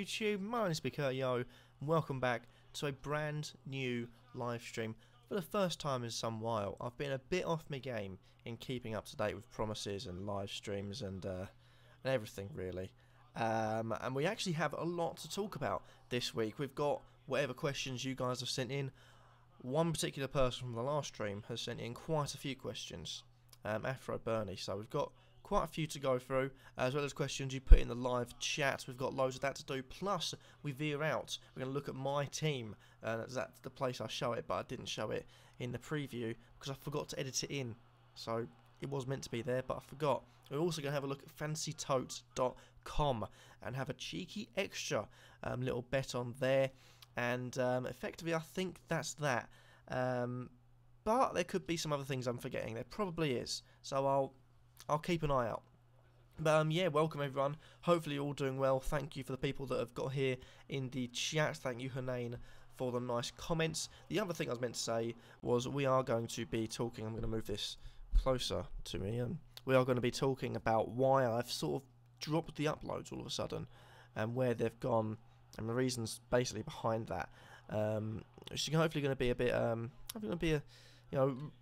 YouTube, my name is Yo, and welcome back to a brand new live stream. For the first time in some while, I've been a bit off my game in keeping up to date with promises and live streams and everything really. And we actually have a lot to talk about this week. We've got whatever questions you guys have sent in. One particular person from the last stream has sent in quite a few questions, Afro Bernie, so we've got quite a few to go through, as well as questions you put in the live chat. We've got loads of that to do, plus we veer out. We're going to look at my team, that's the place I show it, but I didn't show it in the preview because I forgot to edit it in, so it was meant to be there, but I forgot. We're also going to have a look at fancytotes.com and have a cheeky extra little bet on there, and effectively I think that's that, but there could be some other things I'm forgetting. There probably is, so I'll keep an eye out. But yeah, welcome everyone. Hopefully you're all doing well. Thank you for the people that have got here in the chat. Thank you, Hernane, for the nice comments. The other thing I was meant to say was we are going to be talking, I'm going to move this closer to me, and we are going to be talking about why I've sort of dropped the uploads all of a sudden and where they've gone and the reasons basically behind that. It's hopefully going to be a bit,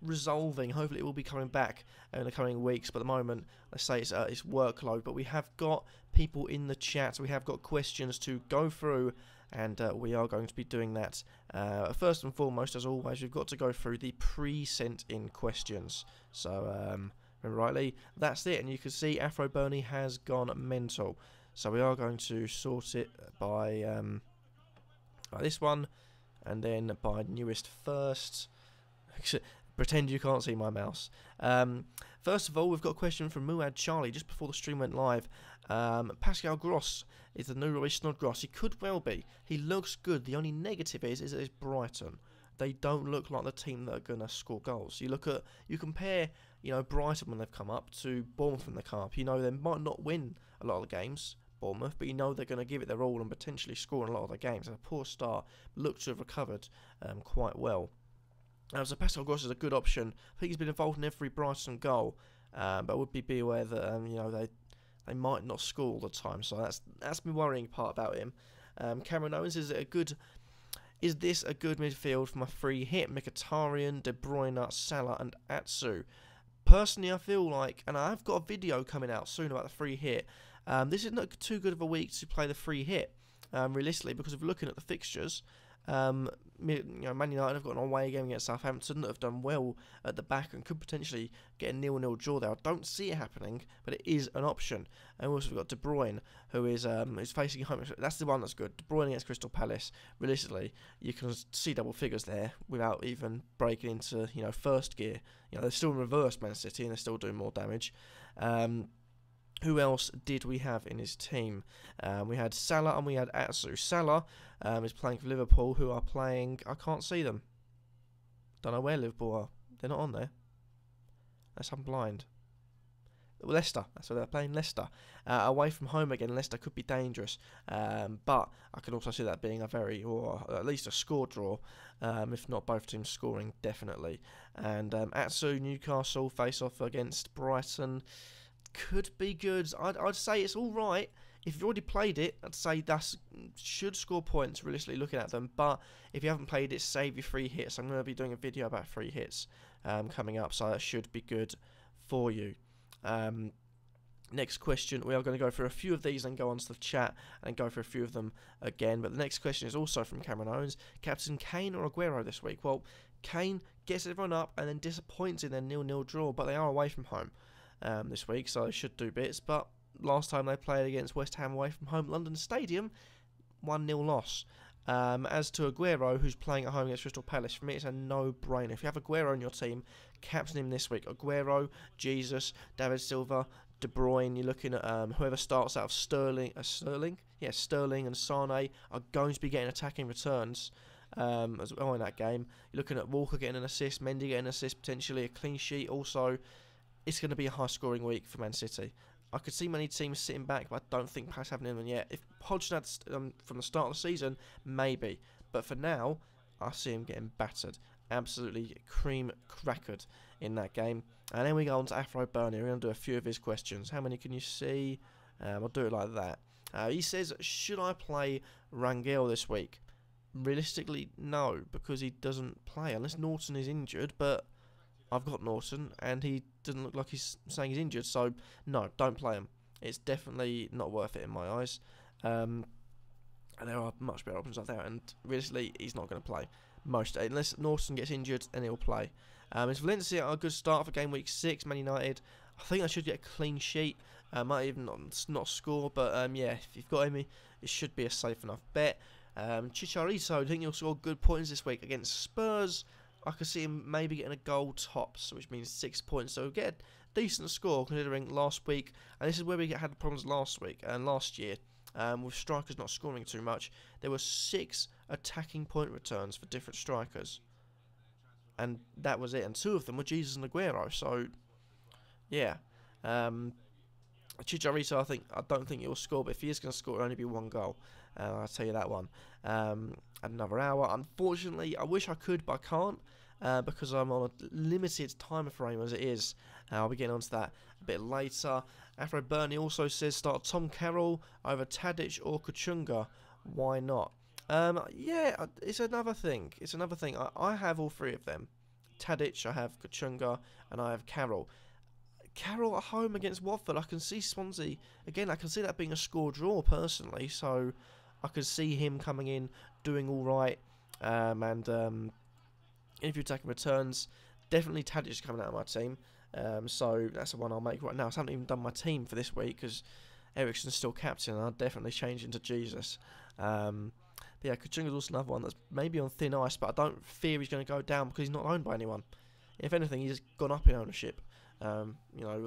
resolving. Hopefully it will be coming back in the coming weeks, but at the moment, let's say it's workload. But we have got people in the chat, we have got questions to go through, and we are going to be doing that. First and foremost, as always, we've got to go through the pre-sent in questions. So remember rightly, that's it, and you can see Afro Bernie has gone mental. So we are going to sort it by this one, and then by newest first. Pretend you can't see my mouse. First of all, we've got a question from Muad Charlie just before the stream went live. Pascal Gross is the new Roy Snodgrass. He could well be. He looks good. The only negative is that it's Brighton. They don't look like the team that are going to score goals. You compare, Brighton when they've come up to Bournemouth when they come up. They might not win a lot of the games, Bournemouth, but they're going to give it their all and potentially score in a lot of the games. And a poor start, look to have recovered quite well. So Pascal Gross is a good option. I think he's been involved in every Brighton goal, but would be aware that they might not score all the time. So that's the worrying part about him. Cameron Owens, is this a good midfield from a free hit? Mkhitaryan, De Bruyne, Salah, and Atsu. Personally, I feel like, and I've got a video coming out soon about the free hit. This is not too good of a week to play the free hit, realistically, because of looking at the fixtures. Man United have got an away game against Southampton that have done well at the back and could potentially get a 0-0 draw there. I don't see it happening, but it is an option. And we've also got De Bruyne, who is facing home. That's the one that's good. De Bruyne against Crystal Palace. Realistically, you can see double figures there without even breaking into first gear. They're still in reverse, Man City, and they're still doing more damage. Who else did we have in his team? We had Salah and we had Atsu. Salah is playing for Liverpool, who are playing... I can't see them. Don't know where Liverpool are. They're not on there. Unless I'm blind. Leicester. That's where they're playing, Leicester. Away from home again, Leicester could be dangerous. But I can also see that being or at least a score draw. If not both teams scoring, definitely. And Atsu, Newcastle, face off against Brighton. Could be good. I'd say it's all right. If you've already played it, I'd say should score points, realistically looking at them. But if you haven't played it, save your free hits. I'm going to be doing a video about free hits coming up, so that should be good for you. Next question, we are going to go through a few of these and go on to the chat and go through a few of them again. But the next question is also from Cameron Owens. Captain Kane or Aguero this week? Well, Kane gets everyone up and then disappoints in their 0-0 draw, but they are away from home this week, so they should do bits. But last time they played against West Ham away from home, London Stadium, 1-0 loss. As to Aguero, who's playing at home against Crystal Palace, for me it's a no-brainer. If you have Aguero in your team, captain him this week. Aguero, Jesus, David Silva, De Bruyne. You're looking at whoever starts out of Sterling. Yeah, Sterling and Sane are going to be getting attacking returns as well in that game. You're looking at Walker getting an assist, Mendy getting an assist, potentially a clean sheet. Also, it's going to be a high-scoring week for Man City. I could see many teams sitting back, but I don't think Palace have anyone yet. If Hodgson had from the start of the season, maybe. But for now, I see him getting battered. Absolutely cream-crackered in that game. And then we go on to Afro Bernie. We're going to do a few of his questions. How many can you see? I'll do it like that. He says, should I play Rangel this week? Realistically, no, because he doesn't play unless Norton is injured, but I've got Norton and he doesn't look like he's saying he's injured, so no, don't play him. It's definitely not worth it in my eyes. And there are much better options out there, and realistically, he's not going to play. Unless Norton gets injured, then he'll play. Is Valencia a good start for game week 6? Man United, I think I should get a clean sheet. Might even not score, but yeah, if you've got him, it should be a safe enough bet. Chicharito, I think he'll score good points this week against Spurs. I could see him maybe getting a goal tops, which means 6 points. So get a decent score considering last week, and this is where we had problems last week and last year. With strikers not scoring too much, there were 6 attacking point returns for different strikers, and that was it. And 2 of them were Jesus and Aguero. So, yeah, Chicharito, I don't think he'll score, but if he is going to score, it'll only be 1 goal. I'll tell you that one. Another hour. Unfortunately, I wish I could, but I can't because I'm on a limited time frame as it is. I'll be getting onto that a bit later. Afro Burnley also says start Tom Carroll over Tadic or Kachunga. Why not? Yeah, it's another thing. I have all 3 of them. Tadic, I have Kachunga, and I have Carroll. Carroll at home against Watford, I can see Swansea. Again, I can see that being a score draw personally, so I could see him coming in, doing alright. If you're attacking returns, definitely Tadic coming out of my team. So that's the one I'll make right now. I haven't even done my team for this week because Eriksen's still captain, and I'll definitely change into Jesus. But yeah, Kachunga's also another one that's maybe on thin ice, but I don't fear he's going to go down because he's not owned by anyone. If anything, he's gone up in ownership. The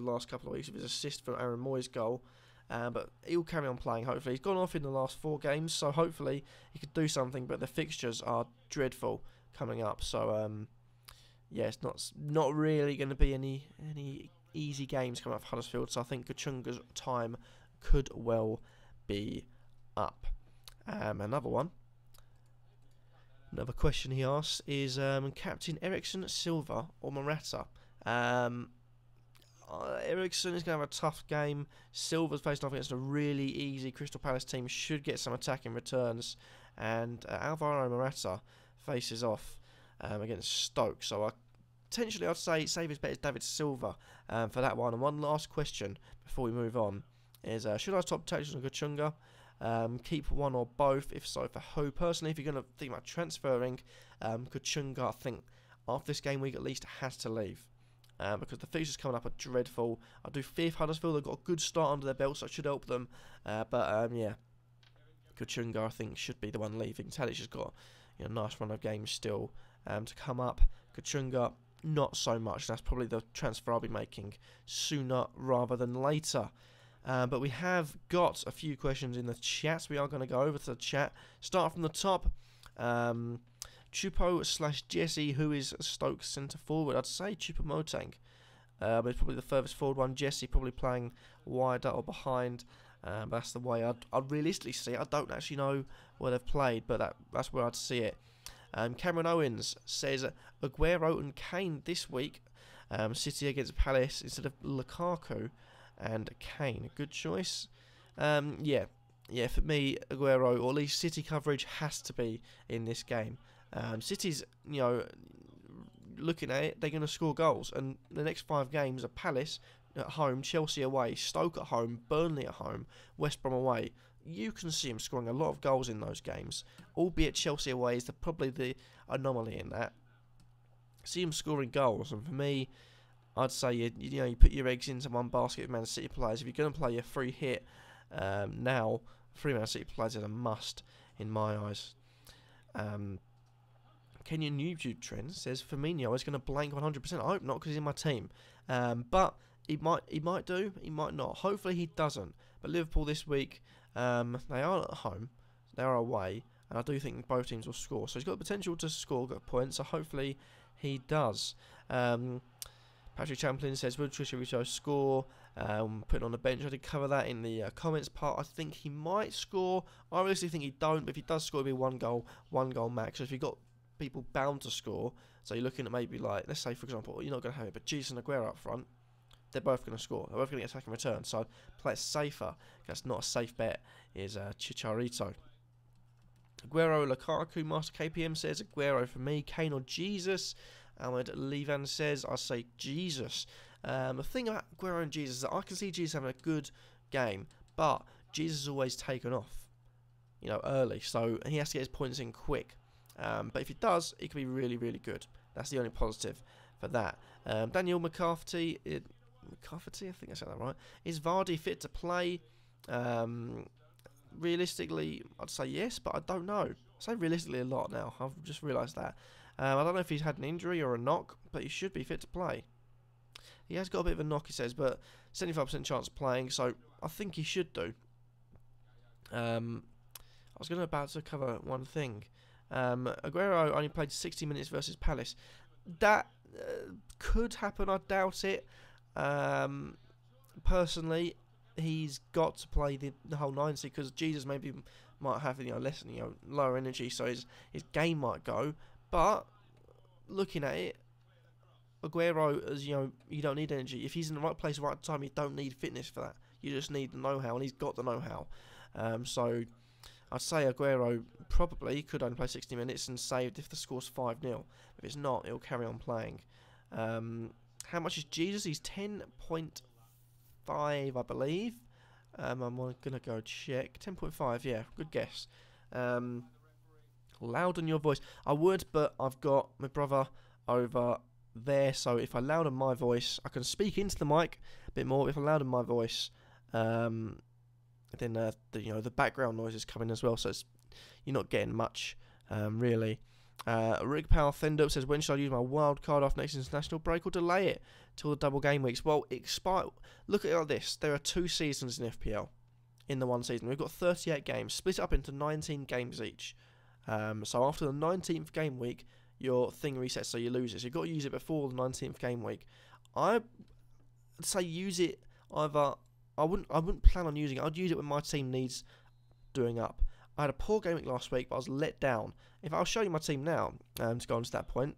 last couple of weeks of his assist for Aaron Moy's goal. But he'll carry on playing, hopefully. He's gone off in the last 4 games, so hopefully he could do something, but the fixtures are dreadful coming up. So, yeah, it's not really going to be any easy games coming up for Huddersfield, so I think Kachunga's time could well be up. Another question he asks is Captain Eriksen, Silva or Morata? Eriksen is going to have a tough game. Silva's facing off against a really easy Crystal Palace team, should get some attacking returns, and Alvaro Morata faces off against Stoke. So potentially I'd say save his bet is David Silva for that one. And one last question before we move on is should I top Tadic and Kachunga? Keep one or both? If so, for who? Personally, if you're going to think about transferring, Kachunga, I think after this game week at least has to leave. Because the fixtures coming up are dreadful. I do fear Huddersfield, they've got a good start under their belt, so it should help them. Yeah, Kachunga I think should be the one leaving. Tadic has got a nice run of games still to come up. Kachunga, not so much. That's probably the transfer I'll be making sooner rather than later. But we have got a few questions in the chat. We are going to go over to the chat. Start from the top. Chupo/Jesse, who is Stoke centre forward? I'd say Choupo-Moting, but it's probably the furthest forward one. Jesse probably playing wider or behind. That's the way I'd realistically see it. I don't actually know where they've played, but that's where I'd see it. Cameron Owens says Aguero and Kane this week. City against Palace instead of Lukaku and Kane. Good choice. Yeah, for me, Aguero, or at least City coverage, has to be in this game. City's, looking at it, they're going to score goals, and the next 5 games are Palace at home, Chelsea away, Stoke at home, Burnley at home, West Brom away. You can see him scoring a lot of goals in those games, albeit Chelsea away is probably the anomaly in that. See him scoring goals, and for me, I'd say you put your eggs into one basket of Man City players. If you're going to play your free hit now, 3 Man City players is a must in my eyes. Kenyan YouTube Trend says Firmino is going to blank 100%. I hope not, because he's in my team. But he might do, he might not. Hopefully he doesn't. But Liverpool this week, they are at home, they are away, and I do think both teams will score. So he's got the potential to score good points. So hopefully he does. Patrick Champlin says will Chicharito score? Putting on the bench. I did cover that in the comments part. I think he might score. I honestly think he don't. But if he does score, it'll be one goal max. So if you've got people bound to score, so you're looking at maybe like, let's say for example, you're not going to have it, but Jesus and Aguero up front, they're both going to score. They're both going to get attacking return. So I'd play it safer. That's not a safe bet. Is Chicharito. Aguero, Lukaku, Master KPM says Aguero for me. Kane or Jesus. Ahmed Levan says I say Jesus. The thing about Aguero and Jesus is that I can see Jesus having a good game, but Jesus is always taken off, early, so he has to get his points in quick. But if he does, it can be really, really good. That's the only positive for that. Daniel McCarthy, I think I said that right. Is Vardy fit to play? Realistically, I'd say yes, but I don't know. I say realistically a lot now. I've just realised that. I don't know if he's had an injury or a knock, but he should be fit to play. He has got a bit of a knock, he says, but 75% chance of playing, so I think he should do. I was about to cover one thing. Aguero only played 60 minutes versus Palace. That could happen, I doubt it. Personally, he's got to play the whole 90 because Jesus maybe might have less, lower energy, so his game might go. But looking at it, Aguero, as you don't need energy. If he's in the right place at the right time, you don't need fitness for that. You just need the know-how, and he's got the know-how. So I'd say Aguero probably could only play 60 minutes and saved if the score's 5-0. If it's not, he'll carry on playing. How much is Jesus? He's 10.5, I believe. I'm going to go check. 10.5, yeah, good guess. Louden your voice. I would, but I've got my brother over there, so if I louden my voice, I can speak into the mic a bit more. If I louden my voice, then the background noise is coming as well, so you're not getting much, really. Rig Power Fender says, when should I use my wild card off next international break or delay it till the double game weeks? Well, look at it like this. There are 2 seasons in FPL in the one season. We've got 38 games, split up into 19 games each. So after the 19th game week, your thing resets, so you lose it. So you've got to use it before the 19th game week. I'd say use it either. I wouldn't plan on using it. I'd use it when my team needs doing up. I had a poor game week last week, but I was let down. If I'll show you my team now, to go on to that point,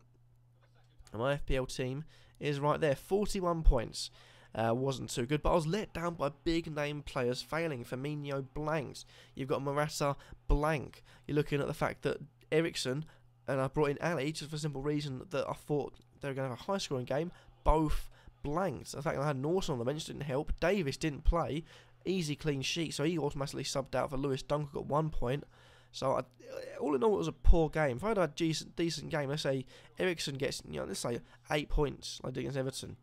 and my FPL team is right there, 41 points. Wasn't too good, but I was let down by big name players failing. Firmino blanks. You've got Morata blank. You're looking at the fact that Ericsson, and I brought in Ali just for the simple reason that I thought they were going to have a high scoring game, both blanked. The fact that I had Norton on the bench didn't help. Davis didn't play. Easy clean sheet, so he automatically subbed out for Lewis Dunk, got 1 point. So all in all, it was a poor game. If I had a decent game, let's say Ericsson gets, let's say 8 points, like against Everton.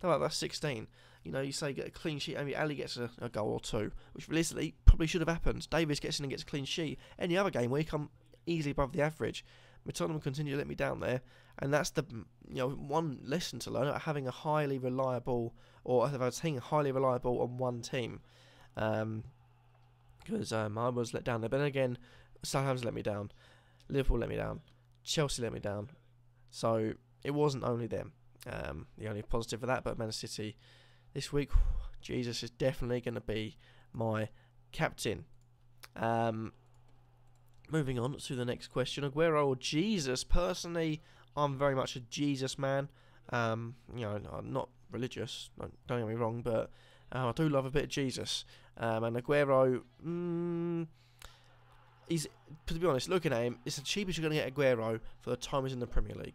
That's 16. You say get a clean sheet, maybe Ali gets a goal or 2, which realistically probably should have happened. Davis gets in and gets a clean sheet. Any other game week, I'm easily above the average. Tottenham continue to let me down there, and that's the one lesson to learn about having a highly reliable, or having a team highly reliable on one team. Because I was let down there, but then again, Southampton let me down, Liverpool let me down, Chelsea let me down, so it wasn't only them. The only positive for that, but Man City this week, Jesus is definitely going to be my captain. Moving on to the next question, Aguero or Jesus? Personally, I'm very much a Jesus man. I'm not religious, don't get me wrong, but I do love a bit of Jesus. And Aguero, to be honest, looking at him, it's the cheapest you're going to get Aguero for the time he's in the Premier League,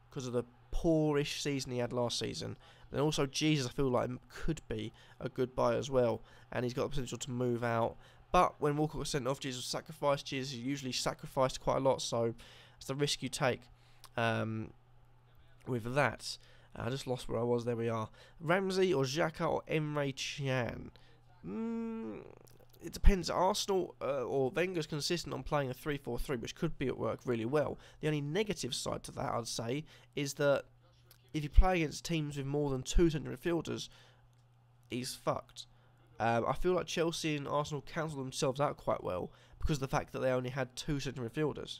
because of the poorish season he had last season. And also Jesus, I feel like could be a good buy as well, and he's got the potential to move out. But when Walcott was sent off, Jesus was sacrificed. Jesus is usually sacrificed quite a lot, so it's the risk you take with that. I just lost where I was. There we are. Ramsey or Xhaka or Emre Can? It depends. Arsenal or Wenger's consistent on playing a 3-4-3, which could be at work really well. The only negative side to that, I'd say, is that if you play against teams with more than 2 central midfielders, he's fucked. I feel like Chelsea and Arsenal cancelled themselves out quite well because of the fact that they only had 2 central midfielders.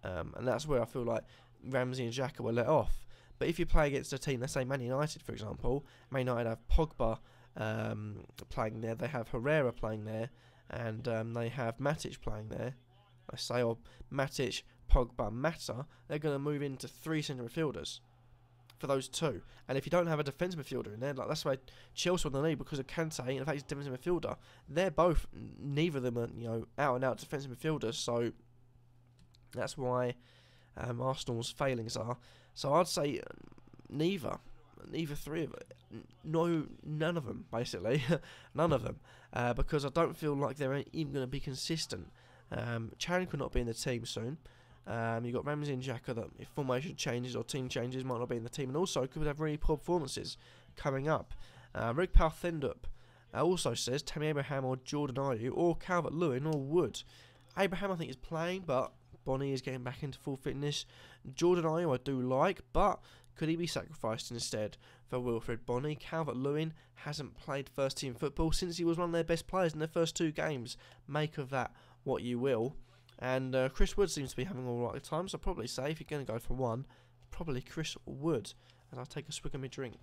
And that's where I feel like Ramsey and Xhaka were let off. But if you play against a team, let's say Man United, for example, Man United have Pogba playing there, they have Herrera playing there, and they have Matic playing there. I say, or Matic, Pogba, Mata, they're going to move into 3 central midfielders. for those two. And if you don't have a defensive midfielder in there, like that's why Chelsea won the league, because of Kante and the fact he's a defensive midfielder. They're both, neither of them are, you know, out and out defensive midfielders. So that's why Arsenal's failings are. So I'd say neither three of it. No, none of them basically, none of them, because I don't feel like they're even going to be consistent. Charing could not be in the team soon. You've got Ramsey and Xhaka that if formation changes or team changes might not be in the team, and also could have really poor performances coming up. Rick Palthendup also says Tammy Abraham or Jordan Ayew or Calvert-Lewin or Wood. Abraham I think is playing, but Bonnie is getting back into full fitness. Jordan Ayew I do like, but could he be sacrificed instead for Wilfred Bonnie? Calvert-Lewin hasn't played first team football since he was one of their best players in their first 2 games. Make of that what you will. And Chris Wood seems to be having all right time, so I'd probably say if you're going to go for one, probably Chris Wood. And I'll take a swig of my drink.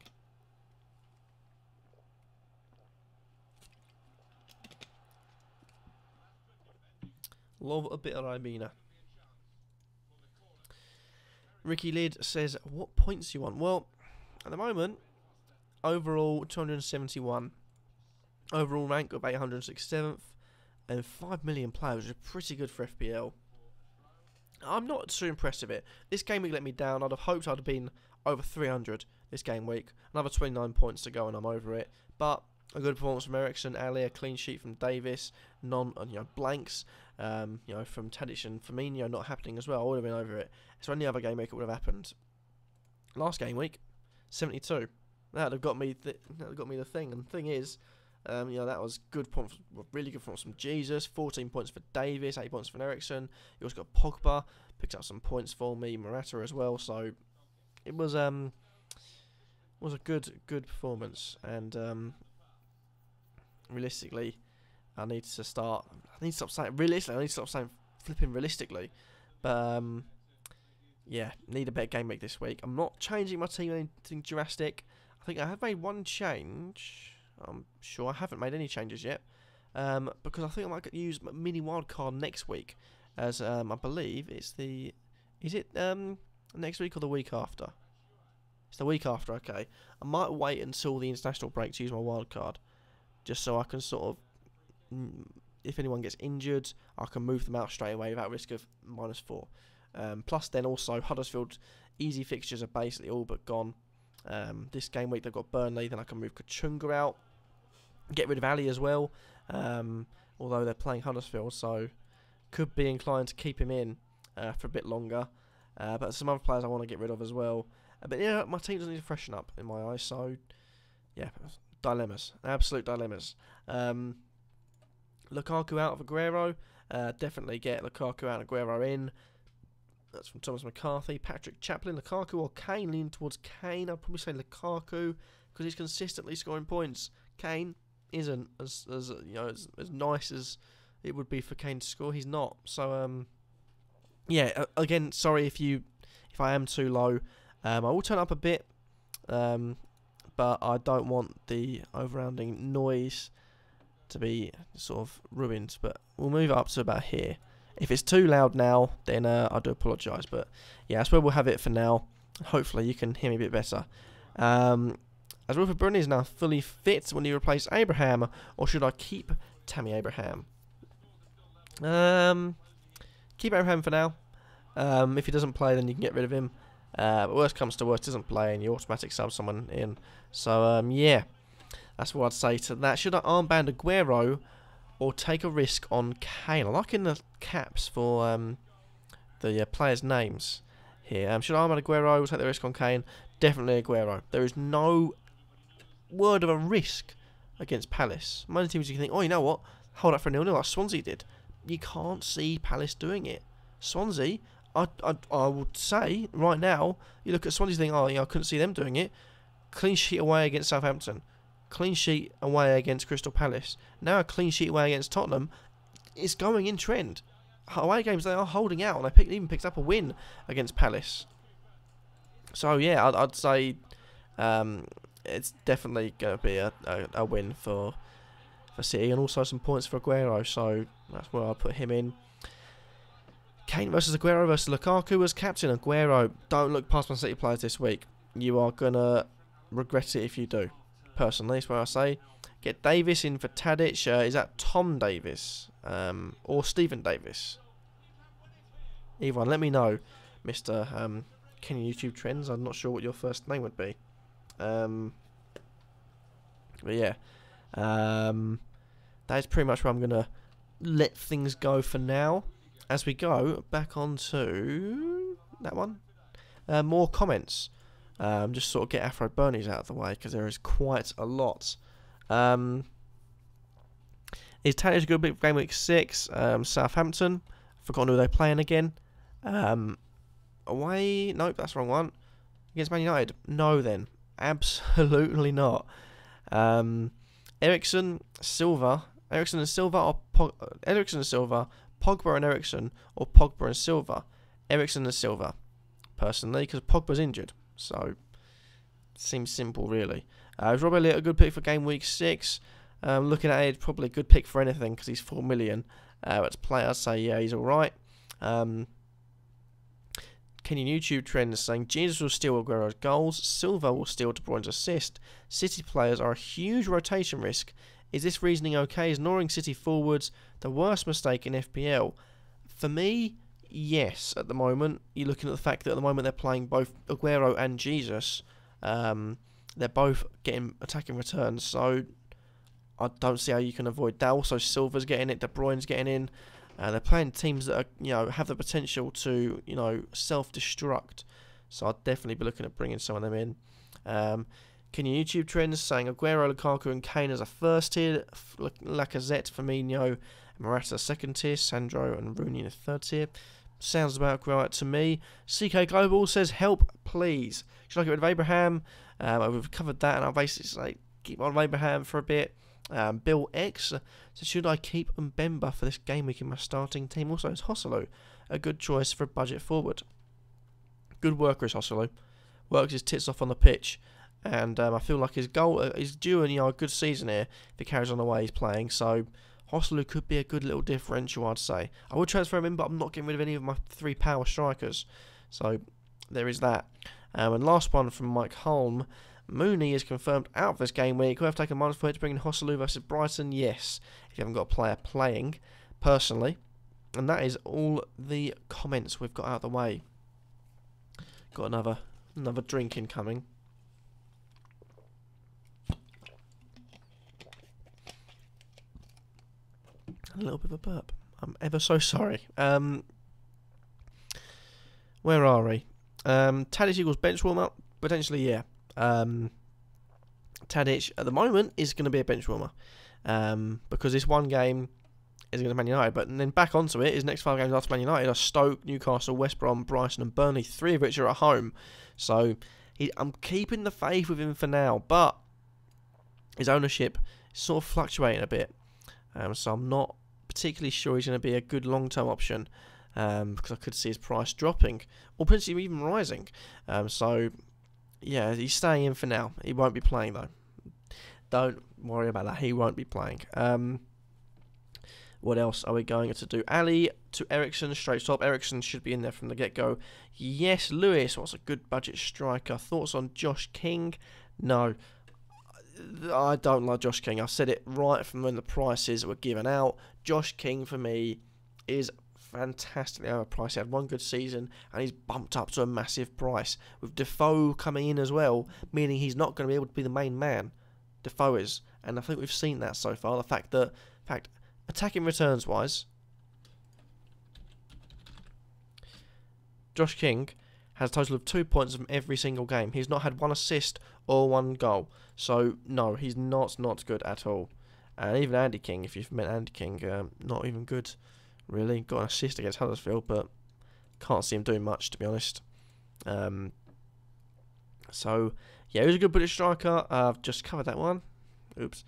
Love a bit of Ribena. Ricky Lid says, what points do you want? Well, at the moment, overall 271. Overall rank of 867th. And 5 million players, which is pretty good for FPL. I'm not too impressed with it. This game week let me down. I'd have hoped I'd have been over 300 this game week. Another 29 points to go and I'm over it. But a good performance from Eriksen, Ali, a clean sheet from Davis, blanks, from Tadic and Firmino not happening as well. I would have been over it. So any other game week it would have happened. Last game week, 72. That would have got me. That got me the thing. And the thing is, that was good points, really good points from Jesus. 14 points for Davis, 8 points for Eriksen. You also got Pogba, picked up some points for me, Morata as well. So it was a good performance. And realistically, I need to stop saying realistically. I need to stop saying flipping realistically. But yeah, need a better game week this week. I'm not changing my team anything drastic. I think I have made one change. I'm sure I haven't made any changes yet, because I think I might use my mini wildcard next week, as I believe it's the, is it next week or the week after? It's the week after. Okay, I might wait until the international break to use my wildcard, just so I can sort of, if anyone gets injured, I can move them out straight away without risk of -4. Plus, then also Huddersfield easy fixtures are basically all but gone. This game week they've got Burnley, then I can move Kachunga out, get rid of Ali as well, although they're playing Huddersfield, so could be inclined to keep him in for a bit longer, but some other players I want to get rid of as well. But yeah, my team doesn't need to freshen up in my eyes, so yeah, dilemmas, absolute dilemmas. Lukaku out of Aguero, definitely get Lukaku out and Aguero in. That's from Thomas McCarthy. Patrick Chaplin, Lukaku or Kane? Leaning towards Kane. I'd probably say Lukaku because he's consistently scoring points. Kane isn't as nice as it would be for Kane to score. He's not. So yeah. Again, sorry if I am too low. I will turn up a bit, but I don't want the overrounding noise to be sort of ruined. But we'll move it up to about here. If it's too loud now, then I do apologise. But yeah, that's where we'll have it for now. Hopefully you can hear me a bit better. As Wilfred Bruni is now fully fit, will he replace Abraham, or should I keep Tammy Abraham? Keep Abraham for now. If he doesn't play, then you can get rid of him. But worst comes to worst, doesn't play, and you automatic sub someone in. So yeah, that's what I'd say to that. Should I armband Aguero or take a risk on Kane? I'm liking the caps for the players' names here. Should I armband Aguero, take the risk on Kane? Definitely Aguero. There is no word of a risk against Palace. Many teams you can think, oh, you know what? Hold up for a 0-0 like Swansea did. You can't see Palace doing it. Swansea, I would say right now, you look at Swansea and think, oh, I couldn't see them doing it. Clean sheet away against Southampton. Clean sheet away against Crystal Palace. Now a clean sheet away against Tottenham. It's going in trend. Away games, they are holding out, and they even picked up a win against Palace. So yeah, I'd say it's definitely going to be a win for City, and also some points for Aguero. So that's where I'll put him in. Kane versus Aguero versus Lukaku as captain. Aguero, don't look past my City players this week. you are going to regret it if you do. Personally, that's what I say. Get Davis in for Tadic. Is that Tom Davis or Stephen Davis? Either one. Let me know, Mr. Kenny YouTube Trends. I'm not sure what your first name would be. But yeah. That is pretty much where I'm going to let things go for now. As we go back onto that one. More comments. Just sort of get Afro Bernies out of the way because there is quite a lot. Is Tadic a good bit for game week 6? Southampton. Forgotten who they're playing again. Away. Nope, that's the wrong one. Against Man United. No, then. Absolutely not. Ericsson, Silva. Ericsson and Silva, or Ericsson and Silva. Pogba and Ericsson, or Pogba and Silva. Ericsson and Silva. Personally, because Pogba's injured. So, seems simple, really. Is Rob Elliott a good pick for game week 6? Looking at it, probably a good pick for anything because he's 4 million. To play, I'd say, yeah, he's alright. Kenyan YouTube Trends saying Jesus will steal Aguero's goals. Silva will steal De Bruyne's assist. City players are a huge rotation risk. Is this reasoning okay? Is ignoring City forwards the worst mistake in FPL? For me, yes, at the moment. You're looking at the fact that at the moment they're playing both Aguero and Jesus. They're both getting attacking returns, so I don't see how you can avoid that. Also, Silva's getting it, De Bruyne's getting in. They're playing teams that are, have the potential to, self-destruct. So I'd definitely be looking at bringing some of them in. Kenyan YouTube Trends saying Aguero, Lukaku and Kane as a first tier, Lacazette, Firmino, Morata second tier, Sandro and Rooney in a third tier. Sounds about right to me. CK Global says help please. Should I get rid of Abraham? We've covered that, and I'll basically say keep on Abraham for a bit. Bill X says should I keep Mbemba for this game week in my starting team? Also, is Hosselu a good choice for a budget forward? Good worker is Hosselu. Works his tits off on the pitch. And I feel like his goal is due a good season here if he carries on the way he's playing. So Hosselu could be a good little differential, I'd say. I would transfer him in, but I'm not getting rid of any of my 3 power strikers. So there is that. And last one from Mike Holm. Mooney is confirmed out for this game week. Will have taken minus point to bring in Hosselu versus Brighton? Yes, if you haven't got a player playing, personally. And that is all the comments we've got out of the way. Got another drink incoming. A little bit of a burp. I'm ever so sorry. Where are we? Tadic equals bench warmer? Potentially, yeah. Tadic, at the moment, is going to be a bench warmer. Because this one game is going to Man United. But then back onto it, his next 5 games after Man United are Stoke, Newcastle, West Brom, Brighton and Burnley. 3 of which are at home. So, I'm keeping the faith with him for now. But his ownership is sort of fluctuating a bit. So I'm not particularly sure he's going to be a good long-term option because I could see his price dropping or potentially even rising. So, yeah, he's staying in for now. He won't be playing, though. Don't worry about that. He won't be playing. What else are we going to do? Ali to Ericsson, straight stop. Ericsson should be in there from the get-go. Yes, Lewis, what's a good budget striker? Thoughts on Josh King? No. I don't like Josh King. I said it right from when the prices were given out. Josh King, for me, is fantastically overpriced. He had one good season, and he's bumped up to a massive price. With Defoe coming in as well, meaning he's not going to be able to be the main man. Defoe is. And I think we've seen that so far. The fact that, attacking returns-wise, Josh King has a total of 2 points from every single game. He's not had 1 assist or 1 goal. So, no, he's not good at all. And even Andy King, if you've met Andy King, not even good, really. Got an assist against Huddersfield, but can't see him doing much, to be honest. So, yeah, he was a good British striker. I've just covered that one. Oops.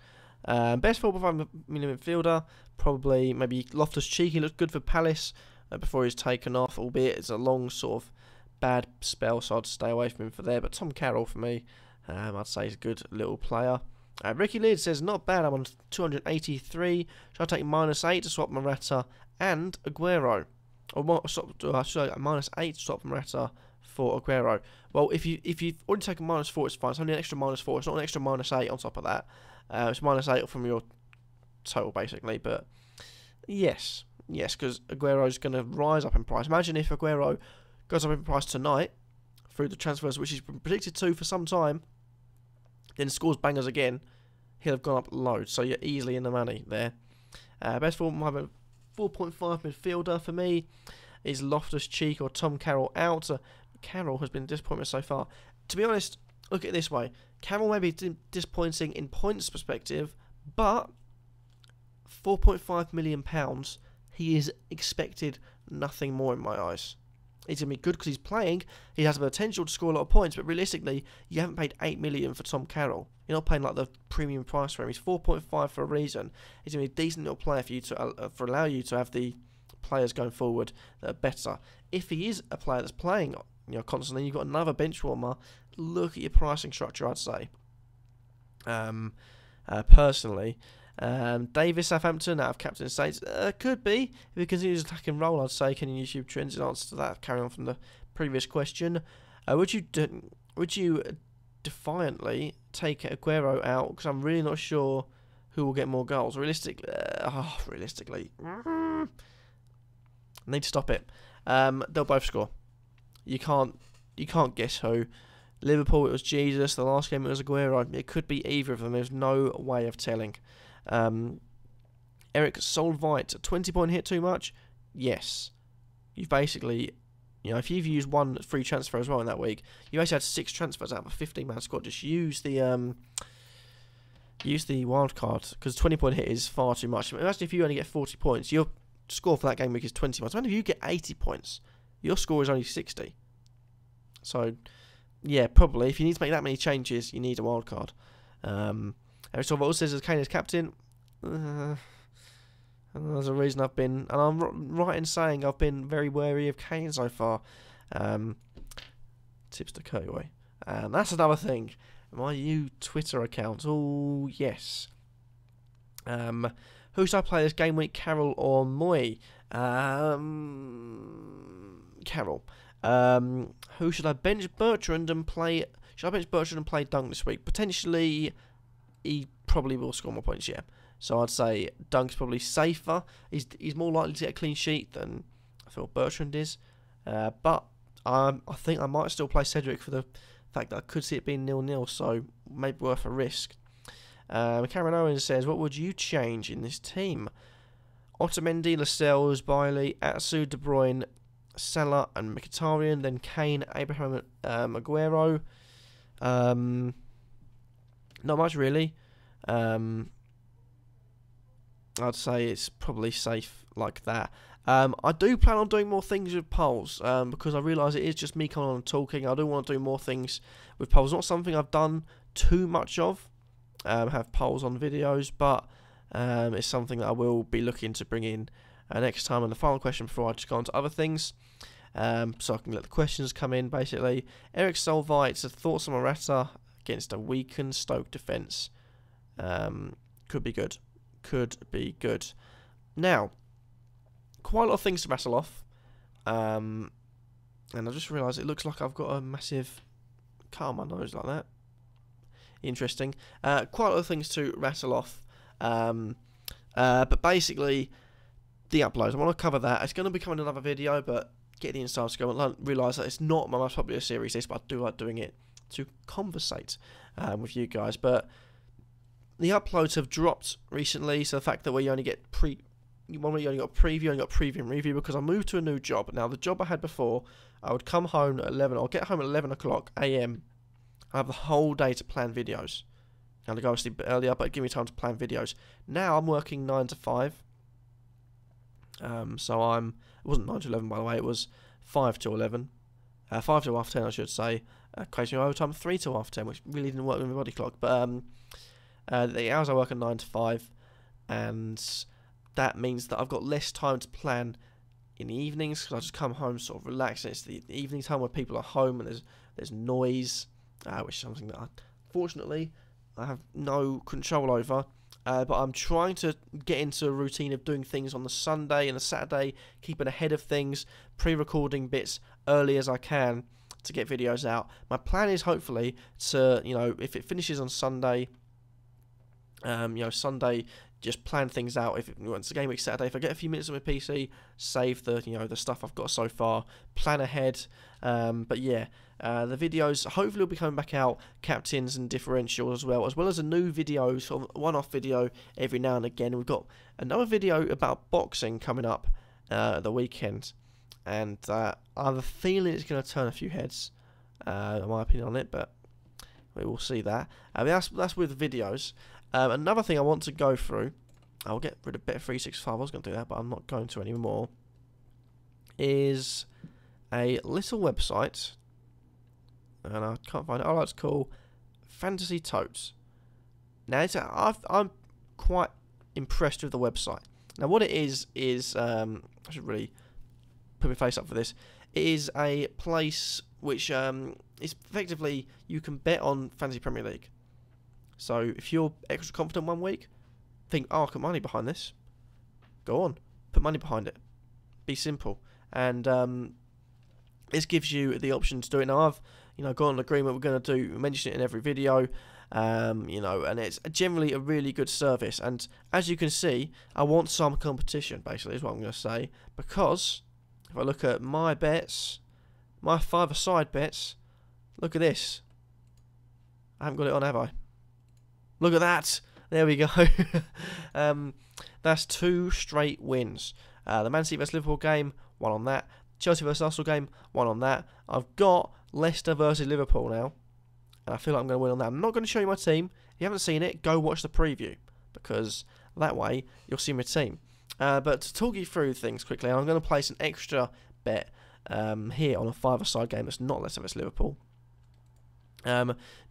Best 4.5 million midfielder, probably maybe Loftus-Cheek. He looked good for Palace before he's taken off, albeit it's a long sort of bad spell, so I'd stay away from him for there. But Tom Carroll, for me, I'd say he's a good little player. Ricky Lead says, not bad, I'm on 283. Should I take -8 to swap Morata and Aguero? Or should I -8 to swap Morata for Aguero. Well, if you've already taken -4, it's fine. It's only an extra -4. It's not an extra -8 on top of that. It's -8 from your total, basically. But yes, because Aguero's going to rise up in price. Imagine if Aguero goes up in price tonight through the transfers, which he's been predicted to for some time, then scores bangers again, he'll have gone up loads. So you're easily in the money there. Best form, 4.5 midfielder for me is Loftus-Cheek or Tom Carroll out. Carroll has been a disappointment so far. To be honest, look at it this way. Carroll may be disappointing in points perspective, but £4.5 million, he is expected nothing more in my eyes. He's going to be good because he's playing. He has the potential to score a lot of points, but realistically, you haven't paid $8 million for Tom Carroll. You're not paying like the premium price for him. He's 4.5 for a reason. He's going to be a decent little player for you to allow you to have the players going forward that are better. If he is a player that's playing, constantly, you've got another bench warmer. Look at your pricing structure, I'd say. Personally, Davis Southampton out of Captain States could be if he continues attacking role. I'd say, can you YouTube trends in answer to that? Carry on from the previous question. Would you defiantly take Aguero out? Because I'm really not sure who will get more goals. Realistically, I need to stop it. They'll both score. You can't guess who. Liverpool, it was Jesus. The last game, it was Aguero. It could be either of them. There's no way of telling. Eric Solvite, 20-point hit too much? Yes. You've basically, if you've used one free transfer as well in that week, you actually had 6 transfers out of a 15-man squad. Just use the wild card, because 20-point hit is far too much. Imagine if you only get 40 points, your score for that game week is 20 points. Imagine if you get 80 points, your score is only 60. So, yeah, probably. If you need to make that many changes, you need a wild card. Eric Solvite says as Kane is captain. And there's a reason I've been, and I'm right in saying I've been very wary of Kane so far. Tips to Kirkway. And that's another thing. My new Twitter account. Oh, yes. Who should I play this game week, Carroll or Moy? Carroll. Who should I bench? Bertrand and play? Should I bench Bertrand and play Dunk this week? Potentially, he probably will score more points, yeah. So I'd say Dunk's probably safer. He's more likely to get a clean sheet than I feel Bertrand is. But I think I might still play Cedric for the fact that I could see it being 0-0, so maybe worth a risk. Cameron Owens says, what would you change in this team? Otamendi, Lascelles, Bailey, Atsu, De Bruyne, Salah and Mkhitaryan, then Kane, Abraham, Aguero. Not much really. I'd say it's probably safe like that. I do plan on doing more things with polls because I realise it is just me coming on and talking. I do want to do more things with polls. Not something I've done too much of, have polls on videos, but it's something that I will be looking to bring in next time. And the final question before I just go on to other things, so I can let the questions come in basically. Eric Solvite, thoughts on Morata against a weakened Stoke defence? Could be good. Could be good. Now, quite a lot of things to rattle off. And I just realised it looks like I've got a massive cut on my nose like that. Interesting. Quite a lot of things to rattle off. But basically, the upload. I want to cover that. It's going to be coming in another video, but get the insights going. I realise that it's not my most popular series, this, but I do like doing it to conversate with you guys. But the uploads have dropped recently, so the fact that we only get you only got preview and review because I moved to a new job. Now, the job I had before, I would come home at 11, or get home at 11 o'clock a.m. I have the whole day to plan videos. And I go to sleep a bit earlier, but give me time to plan videos. Now I'm working 9 to 5. So it wasn't 9 to 11, by the way, it was 5 to 11. 5 to half 10, I should say. Occasionally overtime, 3 to half 10, which really didn't work with my body clock. But the hours I work are 9 to 5, and that means that I've got less time to plan in the evenings because I just come home sort of relaxed. It's the evening time where people are home and there's noise, which is something that unfortunately I have no control over. But I'm trying to get into a routine of doing things on the Sunday and the Saturday, keeping ahead of things, pre-recording bits early as I can, to get videos out. My plan is hopefully to, if it finishes on Sunday, Sunday, just plan things out. If it's a game week Saturday, if I get a few minutes on my PC, save the the stuff I've got so far, plan ahead. But yeah, the videos hopefully will be coming back out, captains and differentials as well as a new video, sort of one-off video every now and again. We've got another video about boxing coming up the weekend, and I have a feeling it's going to turn a few heads, in my opinion on it, but we will see that. That's with videos. Another thing I want to go through, I'll get rid of Bet365, I was going to do that, but I'm not going to anymore, is a little website, and I can't find it. Oh, it's called Fantasy Totes. Now, I'm quite impressed with the website. Now, what it is I should really put my face up for this. It is a place which is effectively, you can bet on Fantasy Premier League. So if you're extra confident one week, think, oh, I'll put money behind this. Go on, put money behind it. Be simple. And this gives you the option to do it. Now I've got an agreement we're going to do, mention it in every video. And it's generally a really good service. And as you can see, I want some competition, basically, is what I'm going to say. Because if I look at my bets, my 5-a-side bets, look at this. I haven't got it on, have I? Look at that. There we go. That's 2 straight wins. The Man City vs Liverpool game, 1 on that. Chelsea vs Arsenal game, 1 on that. I've got Leicester versus Liverpool now, and I feel like I'm going to win on that. I'm not going to show you my team. If you haven't seen it, go watch the preview, because that way you'll see my team. But to talk you through things quickly, I'm going to place an extra bet here on a 5-a-side game that's not Leicester vs Liverpool.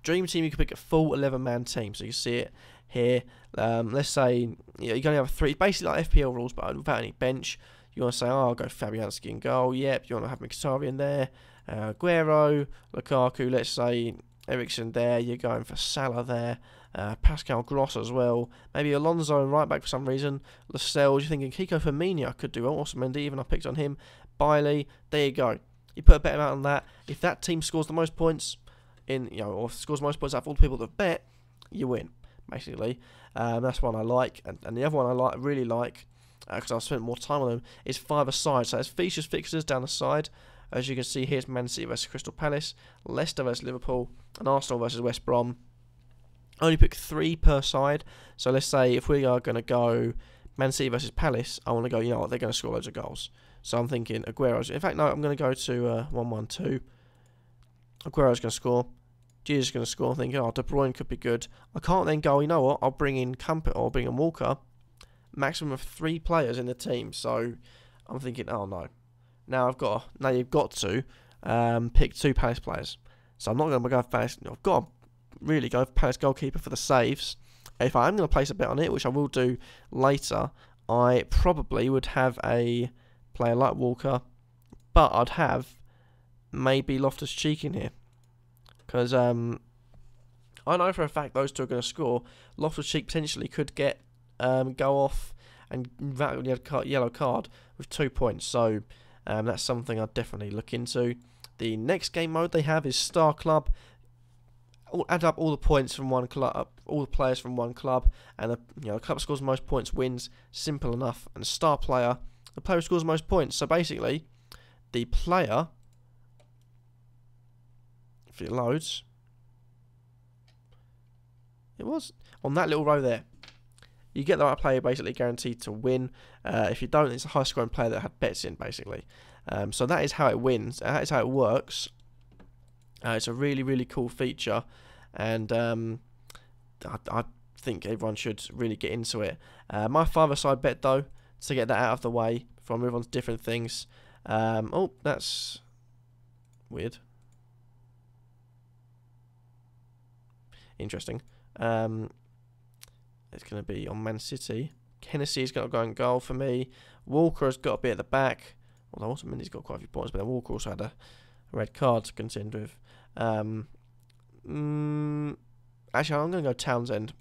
Dream team, you can pick a full 11-man team, so you see it here. Let's say you can only have 3, basically like FPL rules, but without any bench. You want to say, oh, I'll go Fabianski in goal. Yep. You want to have Mkhitaryan there, Aguero, Lukaku. Let's say Eriksen there. You're going for Salah there, Pascal Gross as well. Maybe Alonso and right back for some reason. Lascelles. You're thinking Kiko Firmino could do awesome. Mendy, even I picked on him. Bailey. There you go. You put a bet amount on that. If that team scores the most points, or scores most points out of all the people that bet, you win, basically. That's one I like, and the other one I really like, because I've spent more time on them, is 5-a-side. So there's features fixtures down the side. As you can see, here's Man City versus Crystal Palace, Leicester versus Liverpool, and Arsenal versus West Brom. I only pick 3 per side. So let's say if we are going to go Man City versus Palace, I want to go, they're going to score loads of goals. So I'm thinking Aguero's. In fact, no, I'm going to go to 1-1-2. Aguero's going to score. Jesus is going to score. I'm thinking, De Bruyne could be good. I can't then go, I'll bring in or bring in Walker. Maximum of 3 players in the team. So I'm thinking, oh no. Now you've got to pick 2 Palace players. So I'm not going to go for Palace. I've got to really go for Palace goalkeeper for the saves. If I am going to place a bet on it, which I will do later, I probably would have a player like Walker, but I'd have maybe Loftus-Cheek in here. Because I know for a fact those 2 are going to score. Loftus-Cheek potentially could go off and yellow card with 2 points. So that's something I'd definitely look into. The next game mode they have is Star Club. Add up all the points from one club, all the players from one club, and the club scores the most points wins. Simple enough. And star player, the player who scores the most points. So basically, the player, if it loads, it was on that little row there. You get the right player basically guaranteed to win. If you don't, it's a high scoring player that had bets in basically. So that is how it wins. That is how it works. It's a really, really cool feature, and I think everyone should really get into it. My 5-a-side bet, though, to get that out of the way before I move on to different things. Oh, that's weird. Interesting. It's going to be on Man City. Hennessy's got to go in goal for me. Walker has got to be at the back. Although also Mindy's got quite a few points, but then Walker also had a red card to contend with. Actually, I'm going to go Townsend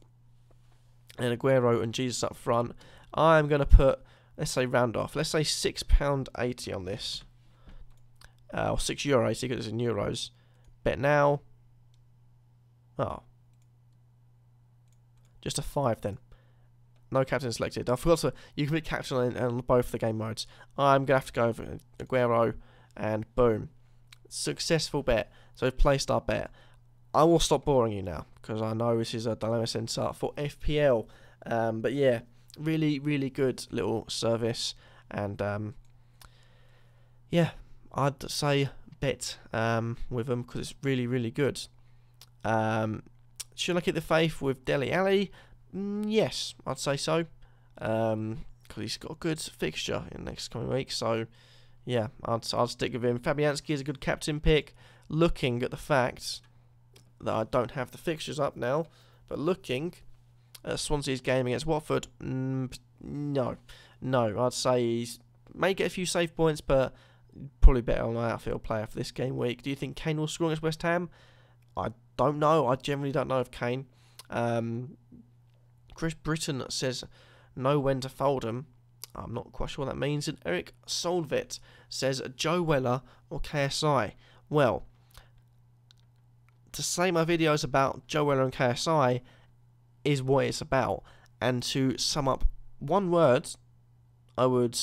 and Aguero and Jesus up front. I'm going to put, let's say round off, let's say £6.80 on this. or €6 because it's in euros. Bet now. Oh, just a 5 then. No captain selected. I forgot to. You can be captain on both the game modes. I'm gonna have to go over Aguero, and boom, successful bet. So we've placed our bet. I will stop boring you now because I know this is a dilemma center for FPL. But yeah, really, really good little service, and yeah, I'd say bet with them because it's really, really good. Should I keep the faith with Dele Alli? Yes, I'd say so. Because he's got a good fixture in the next coming week. So, yeah, I'd stick with him. Fabianski is a good captain pick. Looking at the fact that I don't have the fixtures up now, but looking at Swansea's game against Watford, no. I'd say he's may get a few save points, but probably better on an outfield player for this game week. Do you think Kane will score against West Ham? I don't know. I generally don't know of Kane. Chris Britton says know when to fold him. I'm not quite sure what that means. And Eric Solvit says Joe Weller or KSI. Well, to say my videos about Joe Weller and KSI is what it's about. And to sum up one word I would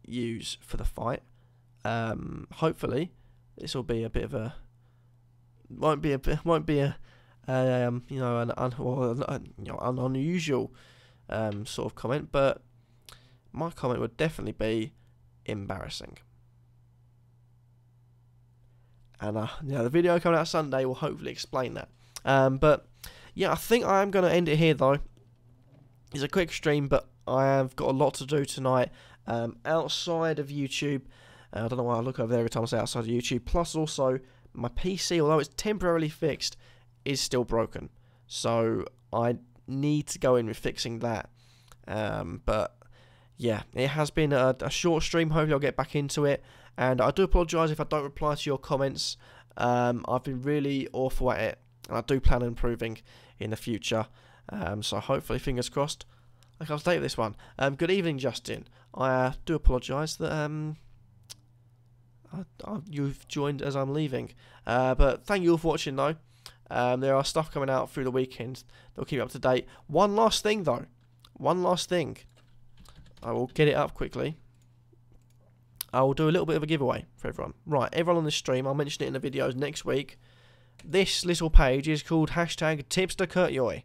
use for the fight, hopefully this will be a bit of a won't be an unusual sort of comment, but my comment would definitely be embarrassing. And the video coming out Sunday will hopefully explain that. But yeah, I think I am going to end it here though. It's a quick stream, but I have got a lot to do tonight outside of YouTube. I don't know why I look over there every time I say outside of YouTube. Plus also my PC, although it's temporarily fixed, is still broken. So I need to go in with fixing that. But yeah, it has been a short stream. Hopefully I'll get back into it. And I do apologise if I don't reply to your comments. I've been really awful at it, and I do plan on improving in the future. So hopefully, fingers crossed, I can update this one. Good evening, Justin. I do apologise that you've joined as I'm leaving. But thank you all for watching, though. There are stuff coming out through the weekend that'll keep you up to date. One last thing, though. One last thing. I will get it up quickly. I will do a little bit of a giveaway for everyone. Right, everyone on this stream, I'll mention it in the videos next week. This little page is called #TipsterKurtJoy.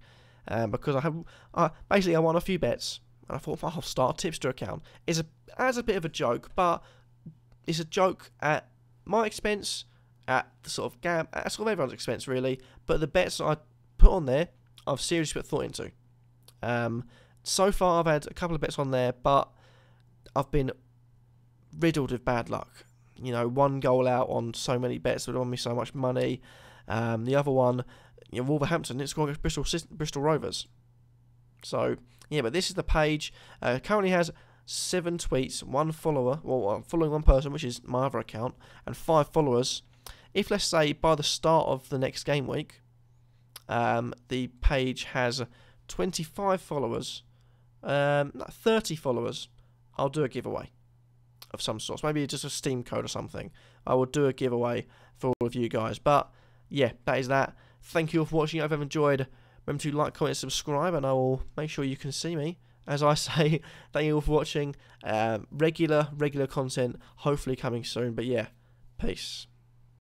Because basically I won a few bets, and I thought I'll start a tipster account. It's as a bit of a joke, but it's a joke at my expense, at the sort of everyone's expense really. But the bets that I put on there, I've seriously put thought into. So far I've had a couple of bets on there, but I've been riddled with bad luck. You know, one goal out on so many bets would have won me so much money. The other one, Wolverhampton, it's going against Bristol Rovers. So yeah, but this is the page. Currently has 7 tweets, 1 follower, well, following 1 person, which is my other account, and 5 followers. If, let's say, by the start of the next game week, the page has 25 followers, 30 followers, I'll do a giveaway of some sort. Maybe just a Steam code or something. I will do a giveaway for all of you guys. But yeah, that is that. Thank you all for watching. I hope you've enjoyed. Remember to like, comment, subscribe, and I will make sure you can see me. As I say, thank you all for watching. Regular content, hopefully coming soon. But yeah, peace.